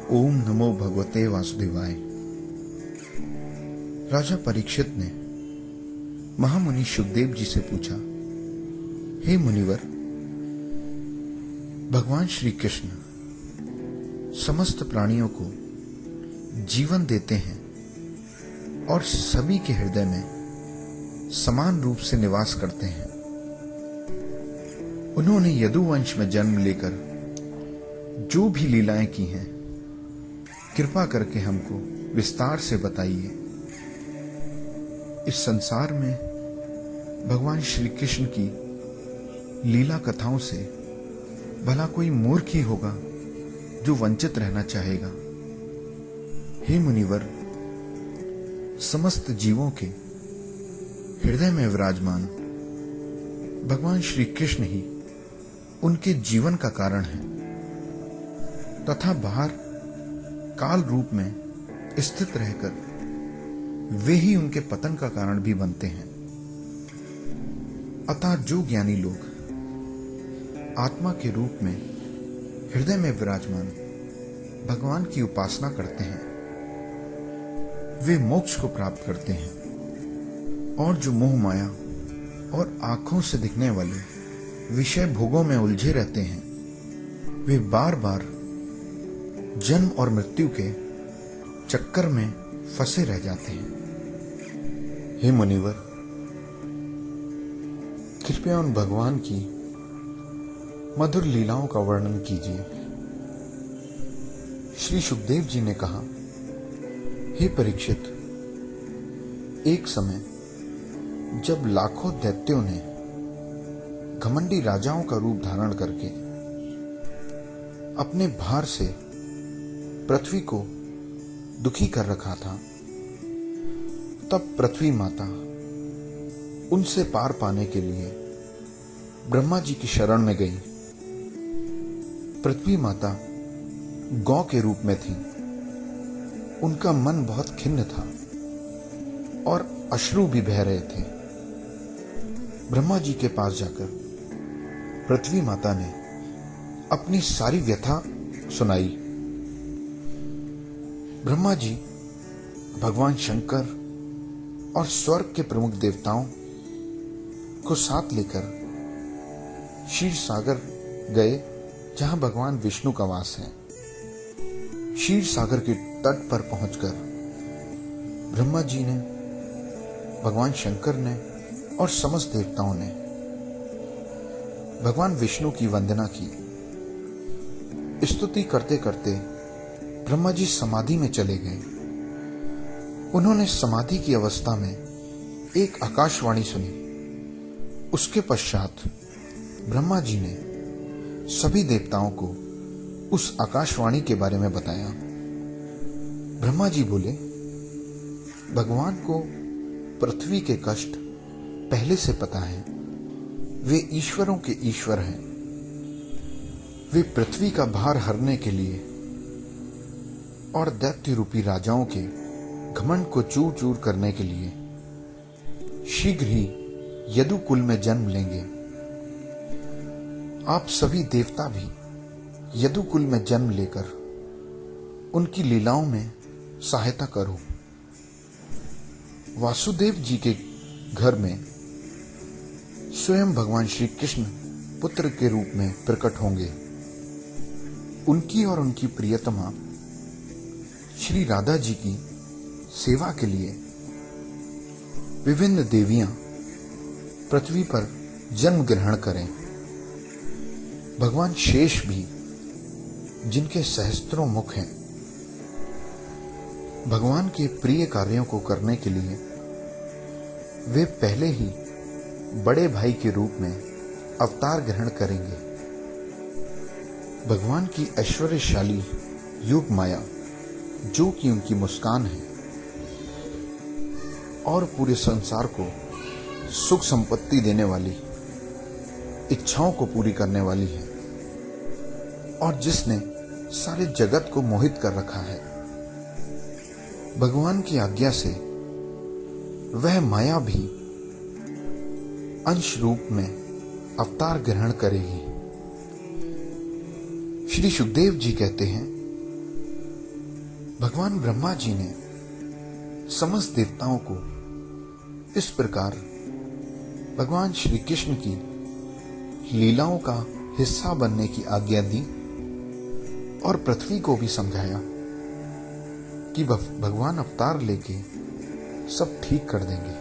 ओम नमो भगवते वासुदेवाय। राजा परीक्षित ने महामुनि शुकदेव जी से पूछा, हे मुनिवर, भगवान श्री कृष्ण समस्त प्राणियों को जीवन देते हैं और सभी के हृदय में समान रूप से निवास करते हैं। उन्होंने यदुवंश में जन्म लेकर जो भी लीलाएं की हैं, कृपा करके हमको विस्तार से बताइए। इस संसार में भगवान श्री कृष्ण की लीला कथाओं से भला कोई मूर्ख ही होगा जो वंचित रहना चाहेगा। हे मुनिवर, समस्त जीवों के हृदय में विराजमान भगवान श्री कृष्ण ही उनके जीवन का कारण है तथा बाहर काल रूप में स्थित रहकर वे ही उनके पतन का कारण भी बनते हैं। अतः जो ज्ञानी लोग आत्मा के रूप में हृदय में विराजमान भगवान की उपासना करते हैं, वे मोक्ष को प्राप्त करते हैं। और जो मोह माया और आंखों से दिखने वाले विषय भोगों में उलझे रहते हैं, वे बार बार जन्म और मृत्यु के चक्कर में फंसे रह जाते हैं। हे मुनिवर, कृपया उन भगवान की मधुर लीलाओं का वर्णन कीजिए। श्री शुकदेव जी ने कहा, हे परीक्षित, एक समय जब लाखों दैत्यों ने घमंडी राजाओं का रूप धारण करके अपने भार से पृथ्वी को दुखी कर रखा था, तब पृथ्वी माता उनसे पार पाने के लिए ब्रह्मा जी की शरण में गई। पृथ्वी माता गौ के रूप में थी। उनका मन बहुत खिन्न था और अश्रु भी बह रहे थे। ब्रह्मा जी के पास जाकर पृथ्वी माता ने अपनी सारी व्यथा सुनाई। ब्रह्मा जी भगवान शंकर और स्वर्ग के प्रमुख देवताओं को साथ लेकर क्षीर सागर गए, जहां भगवान विष्णु का वास है। क्षीर सागर के तट पर पहुंचकर ब्रह्मा जी ने, भगवान शंकर ने और समस्त देवताओं ने भगवान विष्णु की वंदना की। स्तुति करते करते ब्रह्मा जी समाधि में चले गए। उन्होंने समाधि की अवस्था में एक आकाशवाणी सुनी। उसके पश्चात ब्रह्मा जी ने सभी देवताओं को उस आकाशवाणी के बारे में बताया। ब्रह्मा जी बोले, भगवान को पृथ्वी के कष्ट पहले से पता है। वे ईश्वरों के ईश्वर हैं। वे पृथ्वी का भार हरने के लिए और दैत्य रूपी राजाओं के घमंड को चूर चूर करने के लिए शीघ्र ही यदु कुल में जन्म लेंगे। आप सभी देवता भी यदु कुल में जन्म लेकर उनकी लीलाओं में सहायता करो। वासुदेव जी के घर में स्वयं भगवान श्री कृष्ण पुत्र के रूप में प्रकट होंगे। उनकी और उनकी प्रियतमा श्री राधा जी की सेवा के लिए विभिन्न देवियां पृथ्वी पर जन्म ग्रहण करें। भगवान शेष भी, जिनके सहस्त्रों मुख हैं, भगवान के प्रिय कार्यों को करने के लिए वे पहले ही बड़े भाई के रूप में अवतार ग्रहण करेंगे। भगवान की ऐश्वर्यशाली योग माया, जो कि उनकी मुस्कान है और पूरे संसार को सुख संपत्ति देने वाली, इच्छाओं को पूरी करने वाली है, और जिसने सारे जगत को मोहित कर रखा है। भगवान की आज्ञा से वह माया भी अंश रूप में अवतार ग्रहण करेगी। श्री शुकदेव जी कहते हैं, भगवान ब्रह्मा जी ने समस्त देवताओं को इस प्रकार भगवान श्री कृष्ण की लीलाओं का हिस्सा बनने की आज्ञा दी और पृथ्वी को भी समझाया कि भगवान अवतार लेके सब ठीक कर देंगे।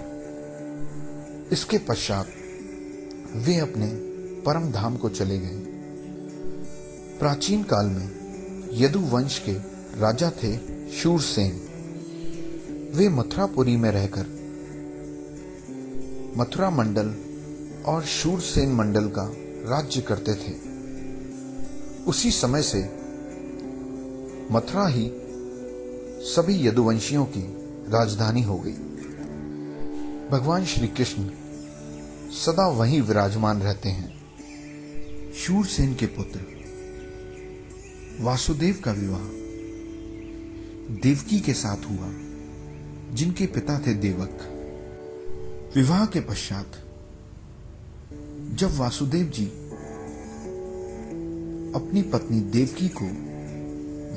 इसके पश्चात वे अपने परम धाम को चले गए। प्राचीन काल में यदु वंश के राजा थे शूरसेन। वे मथुरापुरी में रहकर मथुरा मंडल और शूरसेन मंडल का राज्य करते थे। उसी समय से मथुरा ही सभी यदुवंशियों की राजधानी हो गई। भगवान श्री कृष्ण सदा वहीं विराजमान रहते हैं। शूरसेन के पुत्र वासुदेव का विवाह देवकी के साथ हुआ, जिनके पिता थे देवक। विवाह के पश्चात जब वासुदेव जी अपनी पत्नी देवकी को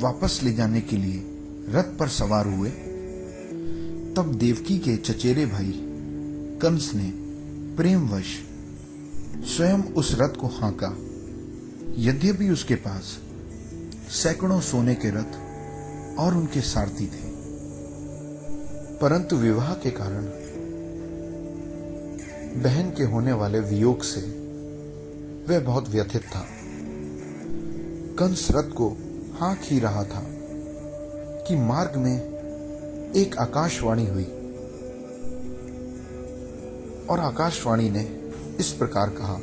वापस ले जाने के लिए रथ पर सवार हुए, तब देवकी के चचेरे भाई कंस ने प्रेमवश स्वयं उस रथ को हाँका। यद्यपि उसके पास सैकड़ों सोने के रथ और उनके सारथी थे, परंतु विवाह के कारण बहन के होने वाले वियोग से वह बहुत व्यथित था। कंस रथ को हाँक ही रहा था कि मार्ग में एक आकाशवाणी हुई और आकाशवाणी ने इस प्रकार कहा,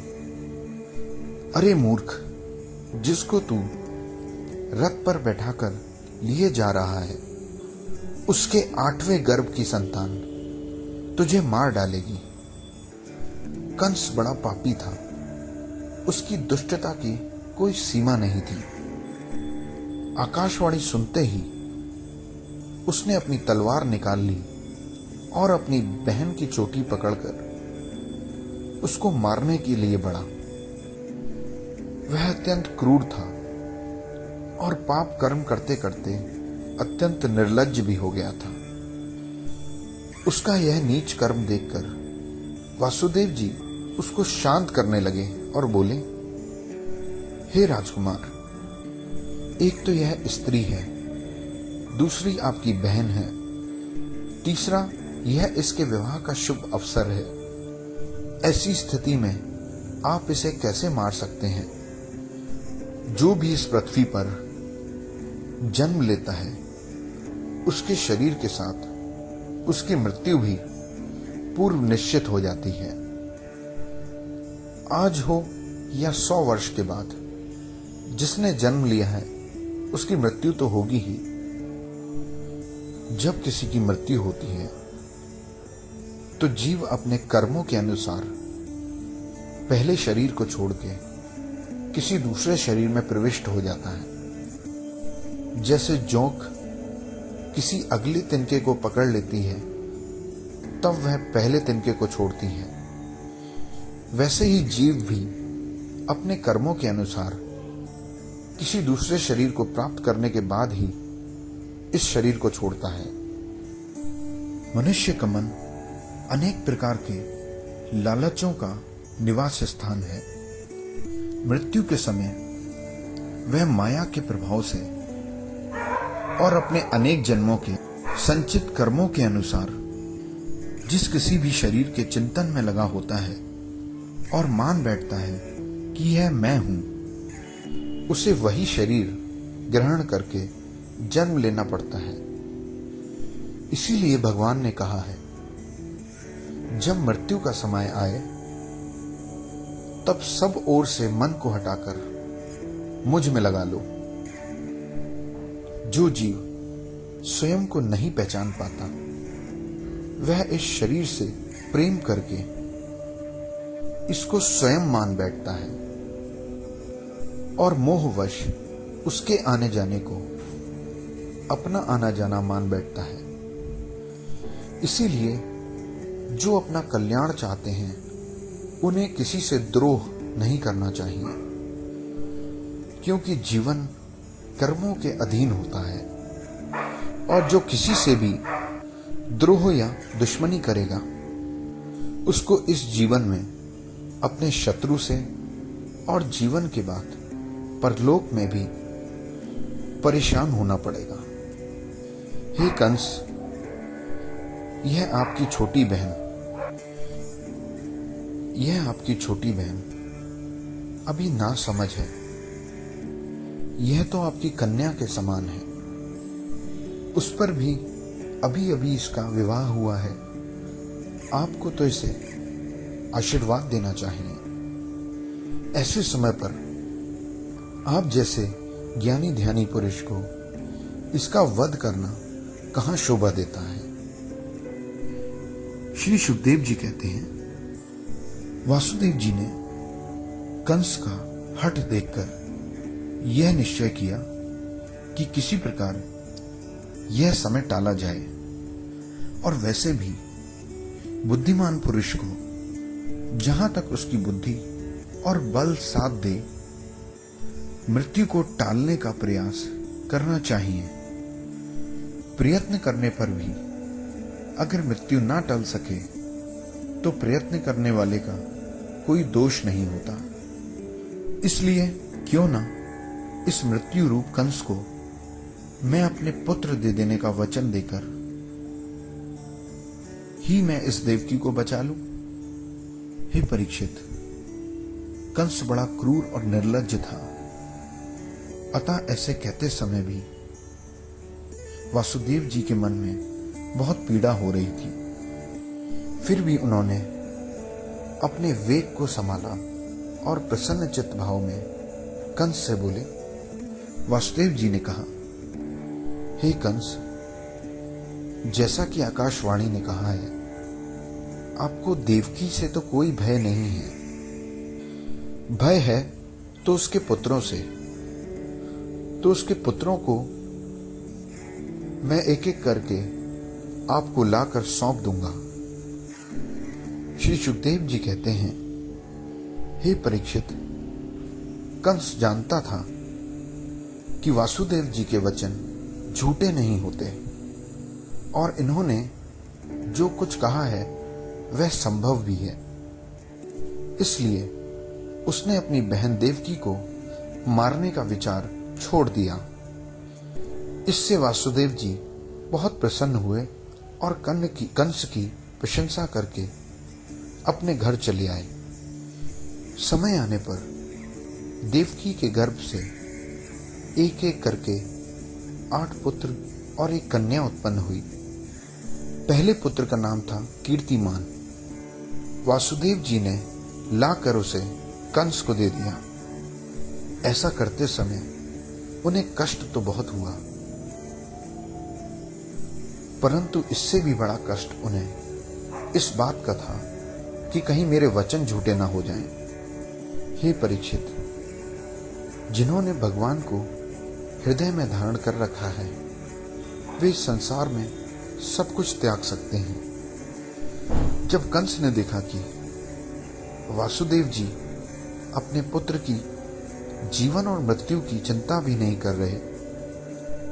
अरे मूर्ख, जिसको तू रथ पर बैठाकर लिए जा रहा है, उसके 8वें गर्भ की संतान तुझे मार डालेगी। कंस बड़ा पापी था, उसकी दुष्टता की कोई सीमा नहीं थी। आकाशवाणी सुनते ही उसने अपनी तलवार निकाल ली और अपनी बहन की चोटी पकड़कर उसको मारने के लिए बढ़ा। वह अत्यंत क्रूर था और पाप कर्म करते करते अत्यंत निर्लज्ज भी हो गया था। उसका यह नीच कर्म देखकर वासुदेव जी उसको शांत करने लगे और बोले, हे राजकुमार, एक तो यह स्त्री है, दूसरी आपकी बहन है, तीसरा यह इसके विवाह का शुभ अवसर है। ऐसी स्थिति में आप इसे कैसे मार सकते हैं? जो भी इस पृथ्वी पर जन्म लेता है, उसके शरीर के साथ उसकी मृत्यु भी पूर्व निश्चित हो जाती है। आज हो या 100 वर्ष के बाद, जिसने जन्म लिया है उसकी मृत्यु तो होगी ही। जब किसी की मृत्यु होती है तो जीव अपने कर्मों के अनुसार पहले शरीर को छोड़ के किसी दूसरे शरीर में प्रविष्ट हो जाता है। जैसे जोंक किसी अगले तिनके को पकड़ लेती है, तब वह पहले तिनके को छोड़ती है, वैसे ही जीव भी अपने कर्मों के अनुसार किसी दूसरे शरीर को प्राप्त करने के बाद ही इस शरीर को छोड़ता है। मनुष्य का मन अनेक प्रकार के लालचों का निवास स्थान है। मृत्यु के समय वह माया के प्रभाव से और अपने अनेक जन्मों के संचित कर्मों के अनुसार जिस किसी भी शरीर के चिंतन में लगा होता है और मान बैठता है कि यह मैं हूं, उसे वही शरीर ग्रहण करके जन्म लेना पड़ता है। इसीलिए भगवान ने कहा है, जब मृत्यु का समय आए तब सब ओर से मन को हटाकर मुझ में लगा लो। जो जीव स्वयं को नहीं पहचान पाता, वह इस शरीर से प्रेम करके इसको स्वयं मान बैठता है और मोहवश उसके आने जाने को अपना आना जाना मान बैठता है। इसीलिए जो अपना कल्याण चाहते हैं, उन्हें किसी से द्रोह नहीं करना चाहिए, क्योंकि जीवन कर्मों के अधीन होता है। और जो किसी से भी द्रोह या दुश्मनी करेगा उसको इस जीवन में अपने शत्रु से और जीवन के बाद परलोक में भी परेशान होना पड़ेगा। हे कंस, यह आपकी छोटी बहन अभी ना समझ है। यह तो आपकी कन्या के समान है। उस पर भी अभी अभी इसका विवाह हुआ है। आपको तो इसे आशीर्वाद देना चाहिए। ऐसे समय पर आप जैसे ज्ञानी ध्यानी पुरुष को इसका वध करना कहाँ शोभा देता है। श्री सुखदेव जी कहते हैं, वासुदेव जी ने कंस का हठ देखकर यह निश्चय किया कि किसी प्रकार यह समय टाला जाए, और वैसे भी बुद्धिमान पुरुष को जहां तक उसकी बुद्धि और बल साथ दे मृत्यु को टालने का प्रयास करना चाहिए। प्रयत्न करने पर भी अगर मृत्यु ना टल सके तो प्रयत्न करने वाले का कोई दोष नहीं होता। इसलिए क्यों ना इस मृत्यु रूप कंस को मैं अपने पुत्र दे देने का वचन देकर ही मैं इस देवकी को बचा लूं। हे परीक्षित, कंस बड़ा क्रूर और निर्लज्ज था, अतः ऐसे कहते समय भी वासुदेव जी के मन में बहुत पीड़ा हो रही थी। फिर भी उन्होंने अपने वेग को संभाला और प्रसन्न चित्त भाव में कंस से बोले। वासुदेव जी ने कहा, हे कंस, जैसा कि आकाशवाणी ने कहा है, आपको देवकी से तो कोई भय नहीं है। भय है तो उसके पुत्रों से। तो उसके पुत्रों को मैं एक एक करके आपको लाकर सौंप दूंगा। श्री सुखदेव जी कहते हैं, हे परीक्षित, कंस जानता था कि वासुदेव जी के वचन झूठे नहीं होते और इन्होंने जो कुछ कहा है वह संभव भी है। इसलिए उसने अपनी बहन देवकी को मारने का विचार छोड़ दिया। इससे वासुदेव जी बहुत प्रसन्न हुए और कंस की प्रशंसा करके अपने घर चले आए। समय आने पर देवकी के गर्भ से एक एक करके 8 पुत्र और एक कन्या उत्पन्न हुई। पहले पुत्र का नाम था कीर्तिमान। वासुदेव जी ने लाकर उसे कंस को दे दिया। ऐसा करते समय उन्हें कष्ट तो बहुत हुआ, परंतु इससे भी बड़ा कष्ट उन्हें इस बात का था कि कहीं मेरे वचन झूठे ना हो जाएं। हे परीक्षित, जिन्होंने भगवान को हृदय में धारण कर रखा है वे इस संसार में सब कुछ त्याग सकते हैं। जब कंस ने देखा कि वासुदेव जी अपने पुत्र की जीवन और मृत्यु की चिंता भी नहीं कर रहे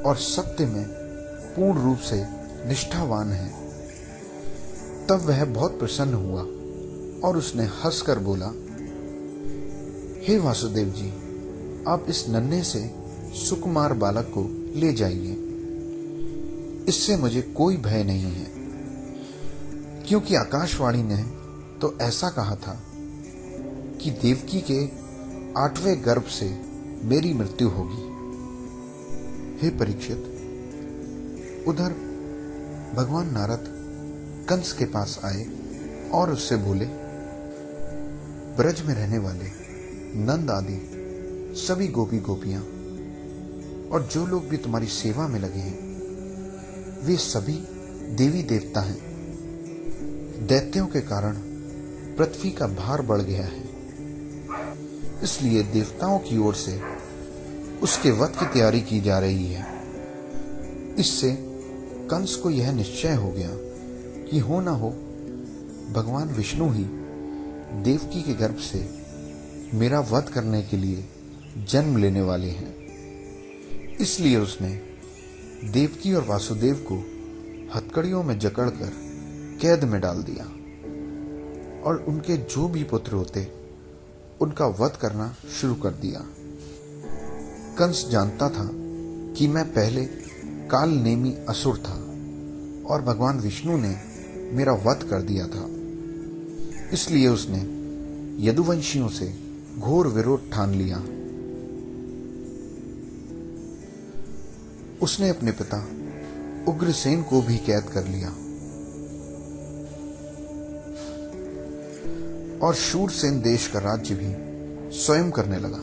और सत्य में पूर्ण रूप से निष्ठावान है, तब वह बहुत प्रसन्न हुआ और उसने हंसकर बोला, हे वासुदेव जी, आप इस नन्हे से सुकुमार बालक को ले जाइए। इससे मुझे कोई भय नहीं है, क्योंकि आकाशवाणी ने तो ऐसा कहा था कि देवकी के 8वें गर्भ से मेरी मृत्यु होगी। हे परीक्षित, उधर भगवान नारद कंस के पास आए और उससे बोले, ब्रज में रहने वाले नंद आदि सभी गोपी गोपियां और जो लोग भी तुम्हारी सेवा में लगे हैं वे सभी देवी देवता हैं। दैत्यों के कारण पृथ्वी का भार बढ़ गया है, इसलिए देवताओं की ओर से उसके वध की तैयारी की जा रही है। इससे कंस को यह निश्चय हो गया कि हो ना हो भगवान विष्णु ही देवकी के गर्भ से मेरा वध करने के लिए जन्म लेने वाले हैं। इसलिए उसने देवकी और वासुदेव को हथकड़ियों में जकड़कर कैद में डाल दिया और उनके जो भी पुत्र होते उनका वध करना शुरू कर दिया। कंस जानता था कि मैं पहले काल नेमी असुर था और भगवान विष्णु ने मेरा वध कर दिया था, इसलिए उसने यदुवंशियों से घोर विरोध ठान लिया। उसने अपने पिता उग्रसेन को भी कैद कर लिया और शूरसेन देश का राज्य भी स्वयं करने लगा।